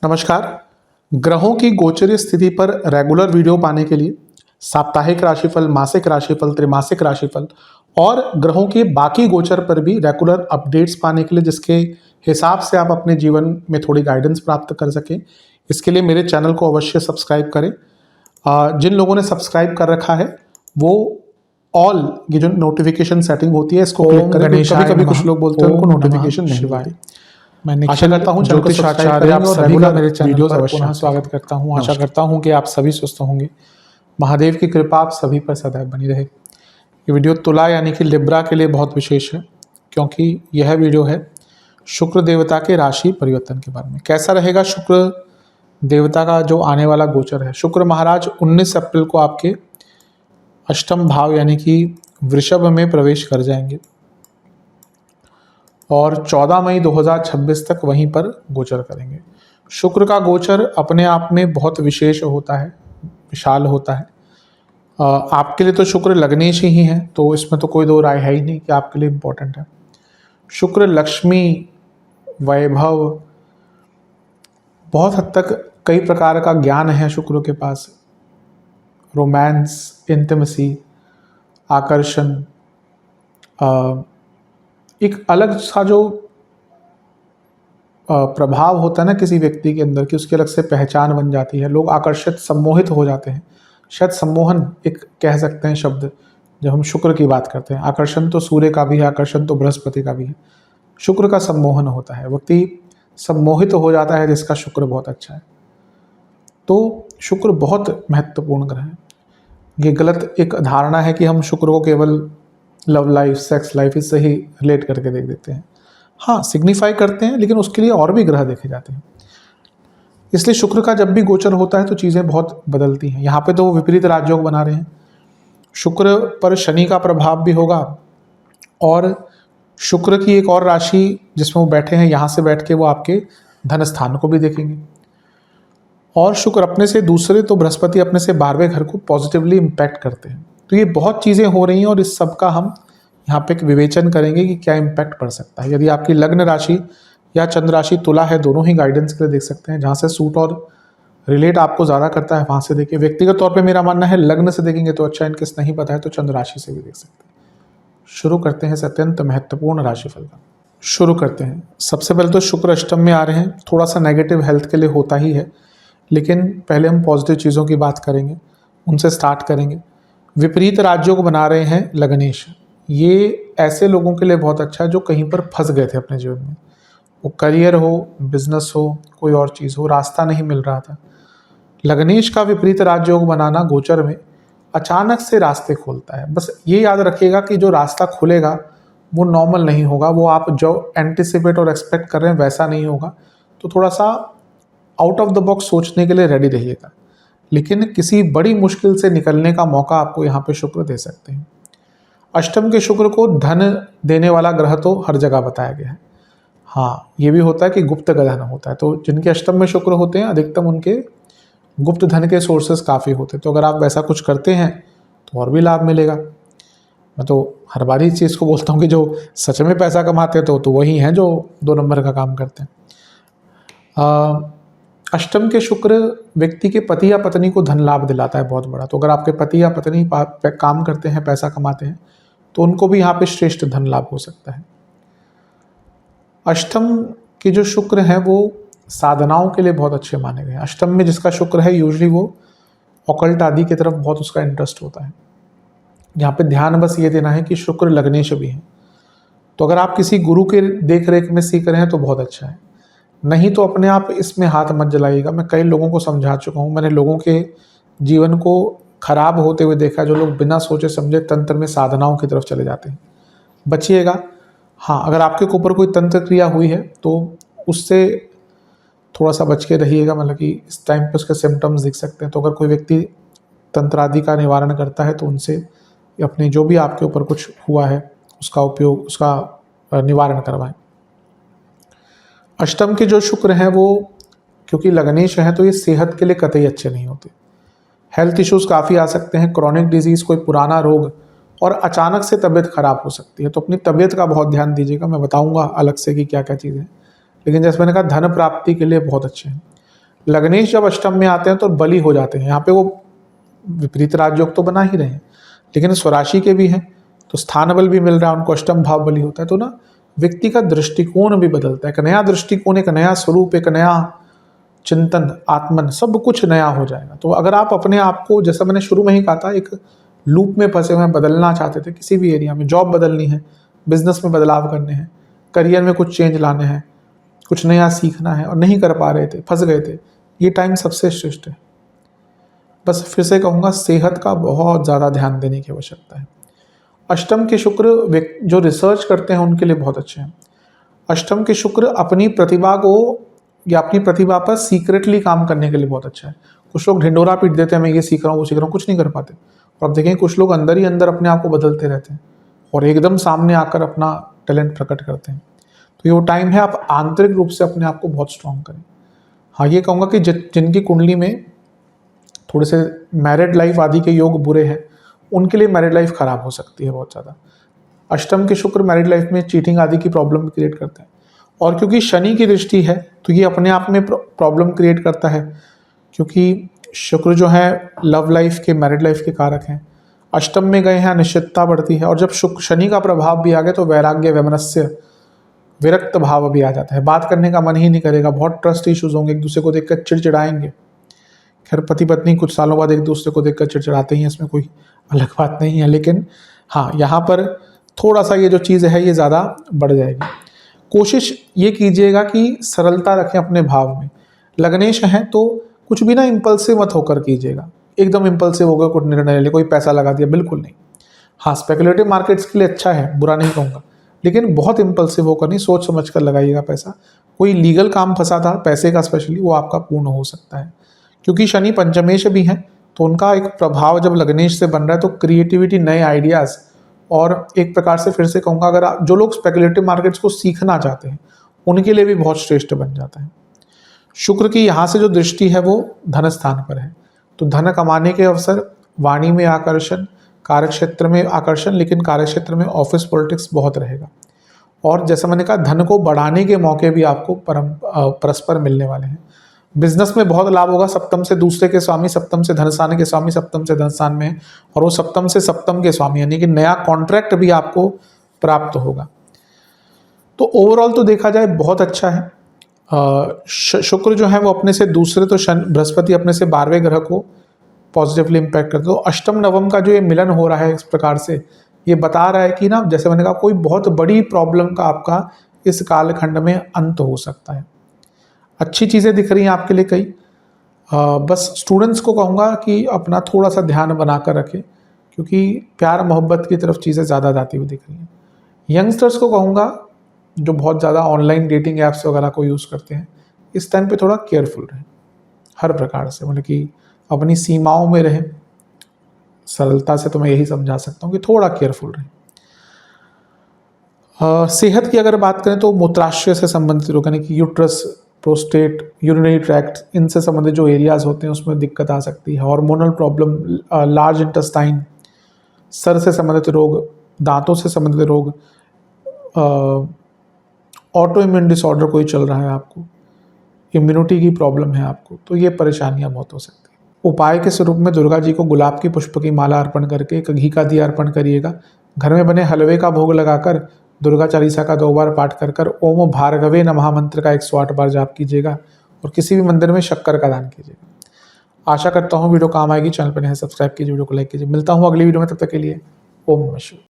नमस्कार। ग्रहों की गोचरीय स्थिति पर रेगुलर वीडियो पाने के लिए साप्ताहिक राशिफल, मासिक राशिफल, त्रैमासिक राशिफल और ग्रहों के बाकी गोचर पर भी रेगुलर अपडेट्स पाने के लिए, जिसके हिसाब से आप अपने जीवन में थोड़ी गाइडेंस प्राप्त कर सकें, इसके लिए मेरे चैनल को अवश्य सब्सक्राइब करें। जिन लोगों ने सब्सक्राइब कर रखा है वो ऑल ये जो नोटिफिकेशन सेटिंग होती है इसको क्लिक करें। कभी कभी कुछ लोग बोलते हैं उनको नोटिफिकेशन नहीं मिलती। मैं आशा करता हूं ज्योतिषाचार्य आप सभी का मेरे चैनल पर पुनः स्वागत करता हूं। आशा नमस्कार। करता हूं कि आप सभी स्वस्थ होंगे। महादेव की कृपा आप सभी पर सदैव बनी रहे। ये वीडियो तुला यानी कि लिब्रा के लिए बहुत विशेष है, क्योंकि यह वीडियो है शुक्र देवता के राशि परिवर्तन के बारे में। कैसा रहेगा शुक्र देवता का जो आने वाला गोचर है। शुक्र महाराज 19 अप्रैल को आपके अष्टम भाव यानी कि वृषभ में प्रवेश कर जाएंगे और 14 मई 2026 तक वहीं पर गोचर करेंगे। शुक्र का गोचर अपने आप में बहुत विशेष होता है, विशाल होता है। आपके लिए तो शुक्र लग्नेश ही है, तो इसमें तो कोई दो राय है ही नहीं कि आपके लिए इम्पोर्टेंट है। शुक्र लक्ष्मी, वैभव, बहुत हद तक कई प्रकार का ज्ञान है शुक्र के पास। रोमांस, इंटिमेसी, आकर्षण, एक अलग सा जो प्रभाव होता है ना किसी व्यक्ति के अंदर की, उसकी अलग से पहचान बन जाती है। लोग आकर्षित, सम्मोहित हो जाते हैं। शायद सम्मोहन एक कह सकते हैं शब्द जब हम शुक्र की बात करते हैं। आकर्षण तो सूर्य का भी है, आकर्षण तो बृहस्पति का भी है। शुक्र का सम्मोहन होता है, व्यक्ति सम्मोहित हो जाता है जिसका शुक्र बहुत अच्छा है। तो शुक्र बहुत महत्वपूर्ण ग्रह है। ये गलत एक धारणा है कि हम शुक्र को केवल लव लाइफ, सेक्स लाइफ इससे ही रिलेट करके देख देते हैं। हाँ, सिग्निफाई करते हैं, लेकिन उसके लिए और भी ग्रह देखे जाते हैं। इसलिए शुक्र का जब भी गोचर होता है तो चीज़ें बहुत बदलती हैं। यहाँ पे तो वो विपरीत राजयोग बना रहे हैं। शुक्र पर शनि का प्रभाव भी होगा और शुक्र की एक और राशि जिसमें वो बैठे हैं, यहाँ से बैठ के वो आपके धन स्थान को भी देखेंगे। और शुक्र अपने से दूसरे, तो बृहस्पति अपने से 12वें घर को पॉजिटिवली इम्पैक्ट करते हैं। तो ये बहुत चीज़ें हो रही हैं और इस सब का हम यहाँ पे एक विवेचन करेंगे कि क्या इम्पैक्ट पड़ सकता है। यदि आपकी लग्न राशि या चंद्र राशि तुला है, दोनों ही गाइडेंस के लिए देख सकते हैं। जहाँ से सूट और रिलेट आपको ज़्यादा करता है वहाँ से देखिए। व्यक्तिगत तौर पे मेरा मानना है लग्न से देखेंगे तो अच्छा, इनकेस नहीं पता है तो चंद्र राशि से भी देख सकते हैं। शुरू करते हैं इस अत्यंत महत्वपूर्ण राशिफल का। शुरू करते हैं। सबसे पहले तो शुक्र अष्टम में आ रहे हैं, थोड़ा सा नेगेटिव हेल्थ के लिए होता ही है, लेकिन पहले हम पॉजिटिव चीज़ों की बात करेंगे, उनसे स्टार्ट करेंगे। विपरीत राज्यों को बना रहे हैं लग्नेश। ये ऐसे लोगों के लिए बहुत अच्छा है जो कहीं पर फंस गए थे अपने जीवन में। वो करियर हो, बिजनेस हो, कोई और चीज़ हो, रास्ता नहीं मिल रहा था। लग्नेश का विपरीत राजयोग बनाना गोचर में अचानक से रास्ते खोलता है। बस ये याद रखिएगा कि जो रास्ता खुलेगा वो नॉर्मल नहीं होगा, वो आप जो एंटिसिपेट और एक्सपेक्ट कर रहे हैं वैसा नहीं होगा। तो थोड़ा सा आउट ऑफ द बॉक्स सोचने के लिए रेडी रहिएगा, लेकिन किसी बड़ी मुश्किल से निकलने का मौका आपको यहाँ पे शुक्र दे सकते हैं। अष्टम के शुक्र को धन देने वाला ग्रह तो हर जगह बताया गया है। हाँ, ये भी होता है कि गुप्त धन होता है, तो जिनके अष्टम में शुक्र होते हैं अधिकतम उनके गुप्त धन के सोर्सेस काफ़ी होते हैं। तो अगर आप वैसा कुछ करते हैं तो और भी लाभ मिलेगा। मैं तो हर बार इस चीज़ को बोलता हूँ कि जो सच में पैसा कमाते हैं तो वही हैं जो 2 नंबर का काम करते हैं। अष्टम के शुक्र व्यक्ति के पति या पत्नी को धन लाभ दिलाता है बहुत बड़ा। तो अगर आपके पति या पत्नी काम करते हैं, पैसा कमाते हैं, तो उनको भी यहाँ पे श्रेष्ठ धन लाभ हो सकता है। अष्टम के जो शुक्र हैं वो साधनाओं के लिए बहुत अच्छे माने गए। अष्टम में जिसका शुक्र है यूजुअली वो ऑकल्ट आदि की तरफ बहुत उसका इंटरेस्ट होता है। यहाँ पे ध्यान बस ये देना है कि शुक्र लग्नेश भी है। तो अगर आप किसी गुरु के देख रेख में सीख रहे हैं तो बहुत अच्छा है, नहीं तो अपने आप इसमें हाथ मत जलाइएगा। मैं कई लोगों को समझा चुका हूँ, मैंने लोगों के जीवन को खराब होते हुए देखा, जो लोग बिना सोचे समझे तंत्र में साधनाओं की तरफ चले जाते हैं। बचिएगा। हाँ, अगर आपके ऊपर कोई तंत्र क्रिया हुई है तो उससे थोड़ा सा बच के रहिएगा, मतलब कि इस टाइम पे उसके सिम्टम्स दिख सकते हैं। तो अगर कोई व्यक्ति तंत्र आदि का निवारण करता है तो उनसे अपने जो भी आपके ऊपर कुछ हुआ है उसका उपयोग, उसका निवारण करवाएं। अष्टम के जो शुक्र हैं वो क्योंकि लग्नेश हैं तो ये सेहत के लिए कतई अच्छे नहीं होते। हेल्थ इश्यूज़ काफ़ी आ सकते हैं, क्रॉनिक डिजीज़, कोई पुराना रोग और अचानक से तबीयत खराब हो सकती है। तो अपनी तबीयत का बहुत ध्यान दीजिएगा, मैं बताऊंगा अलग से कि क्या क्या चीज़ें हैं। लेकिन जैसे मैंने कहा, धन प्राप्ति के लिए बहुत अच्छे हैं। लग्नेश जब अष्टम में आते हैं तो बली हो जाते हैं। यहाँ पे वो विपरीत राजयोग तो बना ही रहे हैं, लेकिन स्वराशि के भी हैं, तो स्थान बल भी मिल रहा है उनको, अष्टम भाव बली होता है। तो ना व्यक्ति का दृष्टिकोण भी बदलता है, एक नया दृष्टिकोण, एक नया स्वरूप, एक नया चिंतन, आत्मन, सब कुछ नया हो जाएगा। तो अगर आप अपने आप को, जैसा मैंने शुरू में ही कहा था, एक लूप में फंसे हुए हैं, बदलना चाहते थे किसी भी एरिया में, जॉब बदलनी है, बिजनेस में बदलाव करने हैं, करियर में कुछ चेंज लाने हैं, कुछ नया सीखना है और नहीं कर पा रहे थे, फंस गए थे, ये टाइम सबसे श्रेष्ठ है। बस फिर से कहूँगा, सेहत का बहुत ज़्यादा ध्यान देने की आवश्यकता है। अष्टम के शुक्र जो रिसर्च करते हैं उनके लिए बहुत अच्छे हैं। अष्टम के शुक्र अपनी प्रतिभा को या अपनी प्रतिभा पर सीक्रेटली काम करने के लिए बहुत अच्छा है। कुछ लोग ढिंडोरा पीट देते हैं, मैं ये सीख रहा हूँ, वो सीख रहा हूँ, कुछ नहीं कर पाते। और अब देखें, कुछ लोग अंदर ही अंदर अपने आप को बदलते रहते हैं और एकदम सामने आकर अपना टैलेंट प्रकट करते हैं। तो ये वो टाइम है, आप आंतरिक रूप से अपने आप को बहुत स्ट्रांग करें। हाँ, ये कहूँगा कि जिनकी कुंडली में थोड़े से मैरिड लाइफ आदि के योग बुरे हैं, उनके लिए मैरिड लाइफ खराब हो सकती है बहुत ज़्यादा। अष्टम के शुक्र मैरिड लाइफ में चीटिंग आदि की प्रॉब्लम क्रिएट करते हैं। और क्योंकि शनि की दृष्टि है तो ये अपने आप में प्रॉब्लम क्रिएट करता है, क्योंकि शुक्र जो है लव लाइफ के, मैरिड लाइफ के कारक हैं। अष्टम में गए हैं, अनिश्चितता बढ़ती है। और जब शनि का प्रभाव भी आ गया तो वैराग्य, वैमनस्य, विरक्त भाव भी आ जाता है। बात करने का मन ही नहीं करेगा, बहुत ट्रस्ट इश्यूज होंगे, एक दूसरे को देखकर चिड़चिड़ाएंगे। खैर, पति पत्नी कुछ सालों बाद एक दूसरे को देखकर चिड़चिड़ाते ही हैं, इसमें कोई अलग बात नहीं है। लेकिन हाँ, यहाँ पर थोड़ा सा ये जो चीज़ है ये ज़्यादा बढ़ जाएगी। कोशिश ये कीजिएगा कि सरलता रखें अपने भाव में। लग्नेश हैं तो कुछ भी ना इम्पल्सिव मत होकर कीजिएगा, एकदम इम्पल्सिव होकर कुछ निर्णय ले लिया, कोई पैसा लगा दिया, बिल्कुल नहीं। हाँ, स्पेकुलेटिव मार्केट्स के लिए अच्छा है, बुरा नहीं कहूँगा, लेकिन बहुत इम्पल्सिव होकर नहीं, सोच समझ कर लगाइएगा पैसा। कोई लीगल काम फंसा था पैसे का स्पेशली, वो आपका पूर्ण हो सकता है। क्योंकि शनि पंचमेश भी हैं तो उनका एक प्रभाव जब लग्नेश से बन रहा है तो क्रिएटिविटी, नए आइडियाज़, और एक प्रकार से फिर से कहूँगा, अगर जो लोग स्पेकुलेटिव मार्केट्स को सीखना चाहते हैं उनके लिए भी बहुत श्रेष्ठ बन जाता है। शुक्र की यहाँ से जो दृष्टि है वो धन स्थान पर है, तो धन कमाने के अवसर, वाणी में आकर्षण, कार्यक्षेत्र में आकर्षण, लेकिन कार्यक्षेत्र में ऑफिस पॉलिटिक्स बहुत रहेगा। और जैसा मैंने कहा, धन को बढ़ाने के मौके भी आपको परस्पर मिलने वाले हैं। बिजनेस में बहुत लाभ होगा। सप्तम से दूसरे के स्वामी, सप्तम से धन स्थान के स्वामी, सप्तम से धन स्थान में है, और वो सप्तम से सप्तम के स्वामी, यानी कि नया कॉन्ट्रैक्ट भी आपको प्राप्त होगा। तो ओवरऑल तो देखा जाए बहुत अच्छा है। शुक्र जो है वो अपने से दूसरे, तो बृहस्पति अपने से 12वें ग्रह को पॉजिटिवली इम्पैक्ट करते हो। अष्टम नवम का जो ये मिलन हो रहा है इस प्रकार से, ये बता रहा है कि ना, जैसे मैंने कहा, कोई बहुत बड़ी प्रॉब्लम का आपका इस कालखंड में अंत हो सकता है। अच्छी चीज़ें दिख रही हैं आपके लिए कई। बस स्टूडेंट्स को कहूँगा कि अपना थोड़ा सा ध्यान बनाकर रखें, क्योंकि प्यार मोहब्बत की तरफ चीज़ें ज़्यादा जाती हुई दिख रही हैं। यंगस्टर्स को कहूँगा जो बहुत ज़्यादा ऑनलाइन डेटिंग ऐप्स वगैरह को यूज़ करते हैं, इस टाइम पे थोड़ा केयरफुल रहें हर प्रकार से, मतलब कि अपनी सीमाओं में रहें। सरलता से तो मैं यही समझा सकता हूँ कि थोड़ा केयरफुल रहें। सेहत की अगर बात करें तो मूत्राशय से संबंधित रोग, यानी कि यूट्रस, प्रोस्टेट, यूरिनरी ट्रैक्ट, इनसे संबंधित जो एरियाज़ होते हैं उसमें दिक्कत आ सकती है। Hormonal problem, large intestine, sir से संबंधित रोग, दांतों से संबंधित रोग, ऑटो इम्यून डिसऑर्डर कोई चल रहा है आपको, इम्यूनिटी की प्रॉब्लम है आपको, तो ये परेशानियां बहुत हो सकती हैं। उपाय के स्वरूप में दुर्गा जी को गुलाब की पुष्प की माला अर्पण करके एक घी का दिया अर्पण करिएगा। घर में बने हलवे का भोग लगाकर दुर्गा चालीसा का 2 बार पाठ कर ओम भार्गवे नमः मंत्र का 108 बार जाप कीजिएगा, और किसी भी मंदिर में शक्कर का दान कीजिएगा। आशा करता हूँ वीडियो काम आएगी। चैनल पर नए सब्सक्राइब कीजिए, वीडियो को लाइक कीजिए। मिलता हूँ अगली वीडियो में, तब तक के लिए ओम नमः शिवाय।